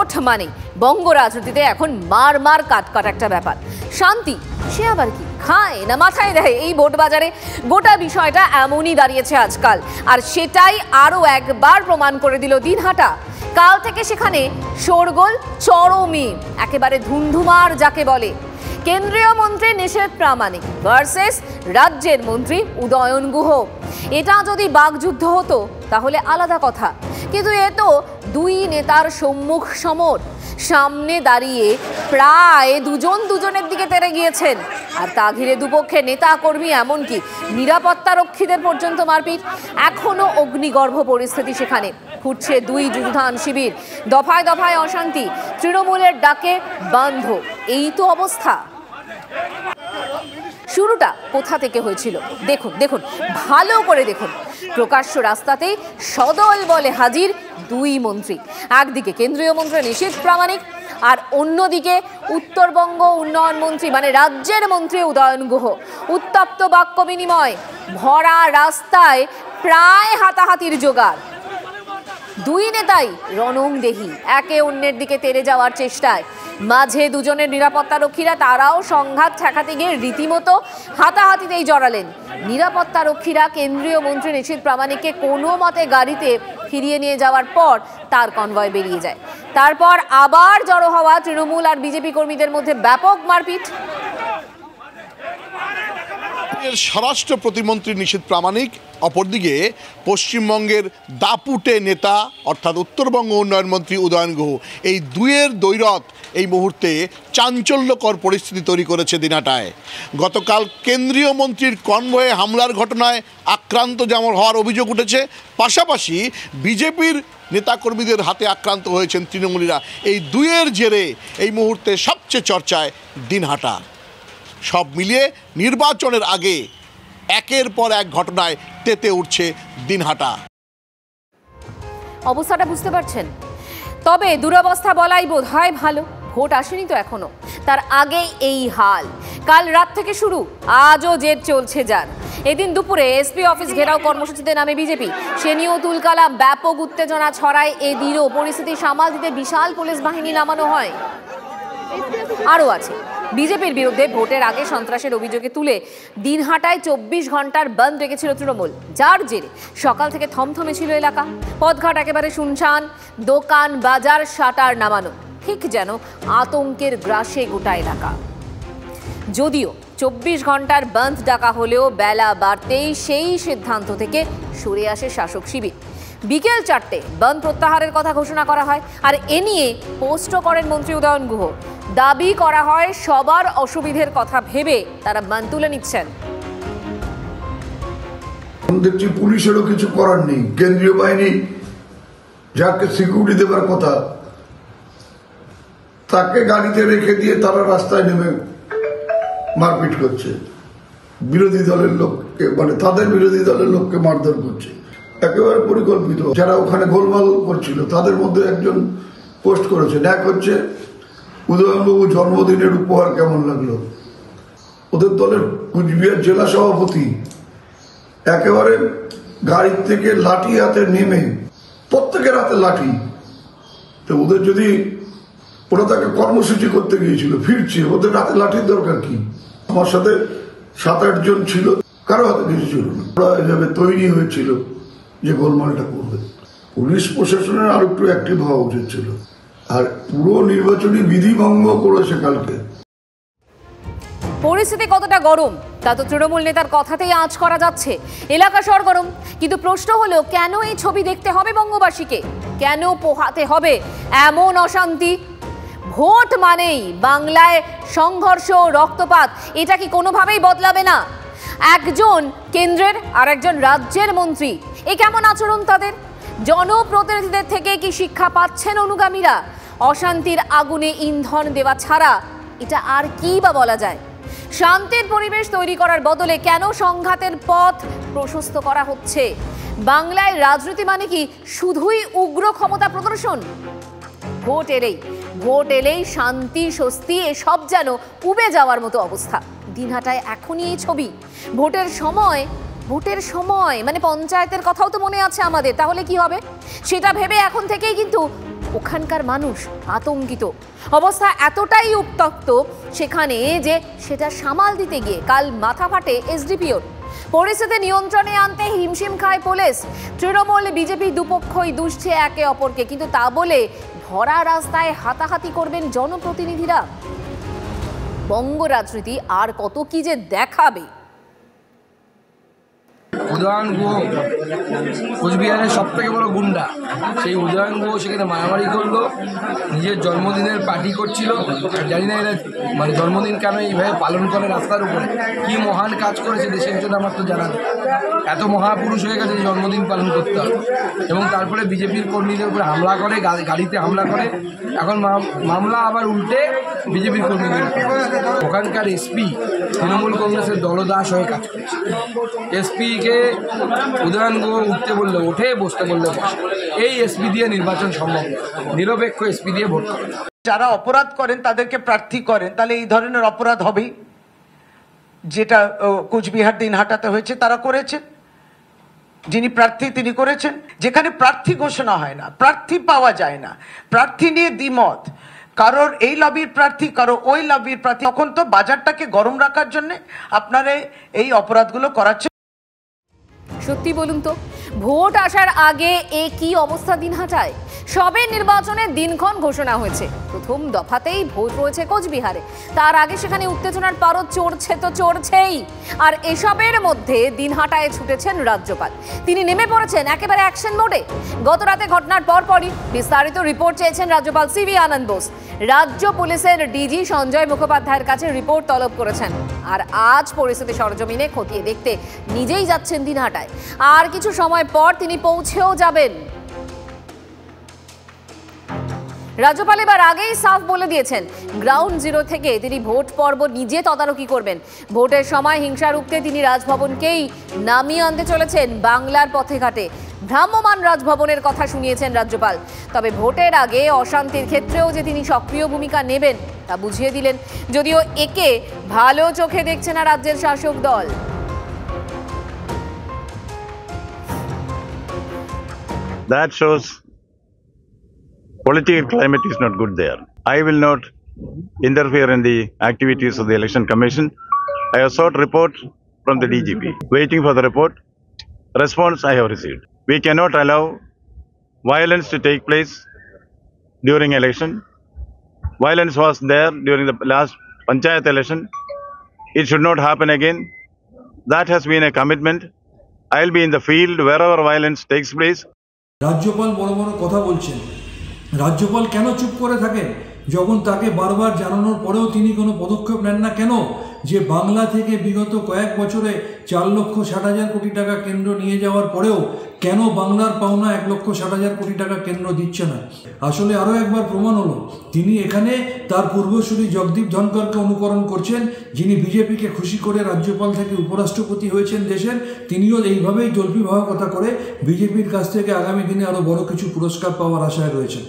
Vote মানে বঙ্গ রাজনীতিতে এখন মার কাটকাট একটা ব্যাপার। শান্তি সে আবার কি, খায় না মাথায় দেয় এই ভোট বাজারে? গোটা বিষয়টা এমনই দাঁড়িয়েছে আজকাল, আর সেটাই আরও একবার প্রমাণ করে দিল দিনহাটা। কাল থেকে সেখানে শোরগোল চরমে, একেবারে ধুন্ধুমার যাকে বলে। কেন্দ্রীয় মন্ত্রী নিশীথ প্রামাণিক ভার্সেস রাজ্যের মন্ত্রী উদয়ন গুহ। এটা যদি বাকযুদ্ধ হতো তাহলে আলাদা কথা, কিন্তু এ তো দুই নেতার সম্মুখ সমর। সামনে দাঁড়িয়ে প্রায় দুজনের দিকে তেড়ে গিয়েছেন, আর তা ঘিরে দুপক্ষের নেতা কর্মী এমনকি নিরাপত্তা রক্ষীদের পর্যন্ত মারপিট। এখনো অগ্নিগর্ভ পরিস্থিতি সেখানে, ফুটছে দুই যুদ্ধদান শিবির, দফায় দফায় অশান্তি, তৃণমূলের ডাকে বন্ধ। এই তো অবস্থা। শুরুটা কোথা থেকে হয়েছিল দেখুন, ভালো করে দেখুন। প্রকাশ্য রাস্তাতেই সদল বলে হাজির দুই মন্ত্রী, একদিকে কেন্দ্রীয় মন্ত্রী নিশীথ প্রামাণিক আর অন্যদিকে উত্তরবঙ্গ উন্নয়ন মন্ত্রী মানে রাজ্যের মন্ত্রী উদয়ন গুহ। উত্তপ্ত বাক্য বিনিময়, ভরা রাস্তায় প্রায় হাতাহাতির জোগাড়। দুই নেতাই রণংদেহী, একে অন্যের দিকে তেড়ে যাওয়ার চেষ্টায়। মাঝে দুজনের নিরাপত্তা রক্ষীরা, তারাও সংঘাত ঠেকাতে গিয়ে রীতিমতো হাতাহাতিতেই জড়ালেন। নিরাপত্তা রক্ষীরা কেন্দ্রীয় মন্ত্রী নিশীথ প্রামাণিককে কোনো মতে গাড়িতে ফিরিয়ে নিয়ে যাওয়ার পর তার কনভয় বেরিয়ে যায়। তারপর আবার জড়ো হওয়া তৃণমূল আর বিজেপি কর্মীদের মধ্যে ব্যাপক মারপিট। স্বরাষ্ট্র প্রতিমন্ত্রী নিশীথ প্রামাণিক, অপরদিকে পশ্চিমবঙ্গের দাপুটে নেতা অর্থাৎ উত্তরবঙ্গ উন্নয়ন মন্ত্রী উদয়ন গুহ। এই দুয়ের দ্বৈরথ এই মুহূর্তে চাঞ্চল্যকর পরিস্থিতি তৈরি করেছে দিনহাটায়। গতকাল কেন্দ্রীয় মন্ত্রীর কনভয়ে হামলার ঘটনায় আক্রান্ত যেমন হওয়ার অভিযোগ উঠেছে, পাশাপাশি বিজেপির নেতাকর্মীদের হাতে আক্রান্ত হয়েছেন তৃণমূলীরা। এই দুয়ের জেরে এই মুহূর্তে সবচেয়ে চর্চায় দিনহাটা। সব মিলিয়ে নির্বাচনের আগে একের পর এক ঘটনায় তেতে উঠছে দিনহাটা। অবস্থাটা বুঝতে পারছেন? তবে দুরবস্থা বলাই বোধ হয় ভালো। ভোট আসেনি তো এখনো, তার আগেই এই হাল। কাল রাত থেকে শুরু, আজও জেদ চলছে যার। এদিন দুপুরে এসপি অফিস ঘেরাও কর্মসূচিতে নামে বিজেপি, সে নিয়েও তুলকালাম, ব্যাপক উত্তেজনা ছড়ায়। এদিনও পরিস্থিতি সামাল দিতে বিশাল পুলিশ বাহিনী নামানো হয়। আরও আছে, বিজেপির বিরুদ্ধে ভোটের আগে সন্ত্রাসের অভিযোগে তুলে দিনহাটায় 24 ঘন্টার বন্ধ রেখেছিল তৃণমূল, যার জেরে সকাল থেকে থমথমে ছিল এলাকা। পথঘাট একেবারে শুনশান, দোকান বাজার শাটার নামানো, ঠিক যেন আতঙ্কের গ্রাসে গোটা এলাকা। যদিও 24 ঘন্টার বন্ধ ডাকা হলেও বেলা বাড়তেই সেই সিদ্ধান্ত থেকে সরে আসে শাসক শিবির। বিকেল 4টে বন্ধ প্রত্যাহারের কথা ঘোষণা করা হয়, আর এ নিয়ে পোস্টও করেন মন্ত্রী উদয়ন গুহ। দাবি করা হয় সবার অসুবিধের কথা ভেবে তারা বন্ধ তুলে নিচ্ছেন। দেখছি পুলিশেরও কিছু করার নেই, কেন্দ্রীয় বাহিনী যাকে সিকিউরিটি দেবার কথা তাকে গাড়িতে রেখে দিয়ে তারা রাস্তায় নেমে মারপিট করছে। বিরোধী দলের লোককে মানে তাদের বিরোধী দলের লোককে মারধর করছে, একেবারে পরিকল্পিত। যারা ওখানে গোলমাল করছিল তাদের মধ্যে একজন পোস্ট করেছে, এক হচ্ছে উদয়নবাবু জন্মদিনের উপহার কেমন লাগলো। ওদের দলের কুচবিহার জেলা সভাপতি একেবারে গাড়ির থেকে লাঠি হাতে নেমে, প্রত্যেকের হাতে লাঠি। তো ওদের যদি ওরা তাকে কর্মসূচি করতে গিয়েছিল, ফিরছে, ওদের হাতে লাঠির দরকার কি? আমার সাথে 7-8 জন ছিল, কারো হাতে কিছু ছিল না। ওরা এভাবে তৈরি হয়েছিল যে গোলমালটা করবে। পুলিশ প্রশাসনের আর একটু অ্যাক্টিভ হওয়া উচিত ছিল, আর পুরো নির্বাচনী বিধি ভঙ্গ করেছে কালকে। পরিস্থিতি কতটা গরম তা তো তৃণমূল নেতার কথাতেই আঁচ করা যাচ্ছে। এলাকা সরগরম, কিন্তু প্রশ্ন হলো কেন এই ছবি দেখতে হবে বঙ্গবাসীকে? কেন পোহাতে হবে এমন অশান্তি? ভোট মানেই বাংলায় সংঘর্ষ, রক্তপাত, এটা কি কোনোভাবেই বদলাবে না? একজন কেন্দ্রের আর একজন রাজ্যের মন্ত্রী, এ কেমন আচরণ তাদের? জনপ্রতিনিধিদের থেকে কি শিক্ষা পাচ্ছেন অনুগামীরা? অশান্তির আগুনে ইন্ধন দেওয়া ছাড়া এটা আর কি বা বলা যায়? শান্তির পরিবেশ তৈরি করার বদলে কেন সংঘাতের পথ প্রশস্ত করা হচ্ছে? বাংলায় রাজনীতি মানে কি শুধুই উগ্র ক্ষমতা প্রদর্শন? ভোট এলেই শান্তি স্বস্তি এসব যেন উবে যাওয়ার মতো অবস্থা। দিনহাটায় এখনই এই ছবি। ভোটের সময় মানে পঞ্চায়েতের কথাও তো মনে আছে আমাদের, তাহলে কি হবে সেটা ভেবে এখন থেকেই কিন্তু ওখানকার মানুষ আতঙ্কিত। অবস্থা এতটাই উত্তপ্ত সেখানে যে সেটা সামাল দিতে গিয়ে কাল মাথা ফাটে এসডিপিওর। পরিস্থিতি নিয়ন্ত্রণে আনতে হিমশিম খায় পুলিশ। তৃণমূল বিজেপি দুপক্ষই দুষছে একে অপরকে, কিন্তু তা বলে ভরা রাস্তায় হাতাহাতি করবেন জনপ্রতিনিধিরা? বঙ্গ রাজনীতি আর কত কি যে দেখাবে। উদয়ন গুহ কোচবিহারের সব থেকে বড় গুন্ডা। সেই উদয়ন গুহ সেখানে মারামারি করলো, নিজের জন্মদিনের পার্টি করছিল। জানি না এরা মানে জন্মদিন কেন এইভাবে পালন করে রাস্তার উপরে। কি মহান কাজ করেছে দেশের জন্য আমার তো জানা নেই। এত মহাপুরুষ হয়ে গেছে জন্মদিন পালন করতে হবে। এবং তারপরে বিজেপির কর্মীদের উপরে হামলা করে, গাড়িতে হামলা করে। এখন মামলা আবার উল্টে বিজেপির কর্মীদের। ওখানকার এসপি তৃণমূল কংগ্রেসের দলদাস হয়ে কাজ করেছে। এসপিকে উদয়ন গুহ উঠতে বললে ওঠে, বসতে বললে বসে। এই এসপি দিয়ে নির্বাচন সম্ভব, নিরপেক্ষ এসপি দিয়ে ভোট করে। যারা অপরাধ করেন তাদেরকে প্রার্থী করেন, তাহলে এই ধরনের অপরাধ হবেই। যেটা কোচবিহার দিনহাটাতে হয়েছে তারা করেছেন, যিনি প্রার্থী তিনি করেছেন। যেখানে প্রার্থী ঘোষণা হয় না, প্রার্থী পাওয়া যায় না, প্রার্থী নিয়ে দ্বিমত, কারোর এই লবির প্রার্থী কারো ওই লবির প্রার্থী, তখন তো বাজারটাকে গরম রাখার জন্য আপনারা এই অপরাধগুলো করাচ্ছেন। সত্যি বলুন তো, ভোট আসার আগে এ কি অবস্থা দিনহাটায়? সবে নির্বাচনের দিনক্ষণ ঘোষণা হয়েছে, প্রথম দফাতেই ভোট রয়েছে কোচবিহারে। তার আগে সেখানে উত্তেজনার পারদ চড়ছে তো চড়ছেই। আর এসবের মধ্যে দিনহাটায় ছুটেছেন রাজ্যপাল। তিনি নেমে পড়েছেন একেবারে অ্যাকশন মোডে। গত রাতে ঘটনার পরপরই বিস্তারিত রিপোর্ট চেয়েছেন রাজ্যপাল সিভি আনন্দ বোস। রাজ্য পুলিশের ডিজি সঞ্জয় মুখোপাধ্যায়ের কাছে রিপোর্ট তলব করেছেন। আর আজ পরিস্থিতি সরজমিনে খতিয়ে দেখতে নিজেই যাচ্ছেন দিনহাটায়। আর কিছু সময় পর তিনি পৌঁছেও যাবেন। রাজ্যপাল এবার আগেই সাফ বলে দিয়েছেন, গ্রাউন্ড জিরো থেকে তিনি ভোট পর্ব নিজে তদারকি করবেন। ভোটের সময় হিংসা রুখতে তিনি রাজভবনকেই নামিয়ে আনতে চলেছেন বাংলার পথে ঘাটে। ভ্রাম্যমাণ রাজভবনের কথা শুনিয়েছেন রাজ্যপাল। তবে ভোটের আগে অশান্তির ক্ষেত্রেও যে তিনি সক্রিয় ভূমিকা নেবেন তা বুঝিয়ে দিলেন, যদিও একে ভালো চোখে দেখছে না রাজ্যের শাসক দল। That shows political climate is not good there. I will not interfere in the activities of the Election Commission. I have sought report from the DGP. Waiting for the report. Response I have received. We cannot allow violence to take place during election. Violence was there during the last Panchayat election. It should not happen again. That has been a commitment. I will be in the field wherever violence takes place. রাজ্যপাল বড় বড় কথা বলছেন। রাজ্যপাল কেন চুপ করে থাকেন যখন তাকে বারবার জানানোর পরেও তিনি কোনো পদক্ষেপ নেন না? কেন যে বাংলা থেকে বিগত কয়েক বছরে 4,60,000 কোটি টাকা কেন্দ্র নিয়ে যাওয়ার পরেও কেন বাংলার পাওনা 1,60,000 কোটি টাকা কেন্দ্র দিচ্ছে না? আসলে আরও একবার প্রমাণ হলো তিনি এখানে তার পূর্বসূরি জগদীপ ধনকরকে অনুকরণ করছেন, যিনি বিজেপিকে খুশি করে রাজ্যপাল থেকে উপরাষ্ট্রপতি হয়েছেন দেশের। তিনিও এইভাবেই জল্পিভাবে কথা করে বিজেপির কাছ থেকে আগামী দিনে আরও বড় কিছু পুরস্কার পাওয়ার আশায় রয়েছেন।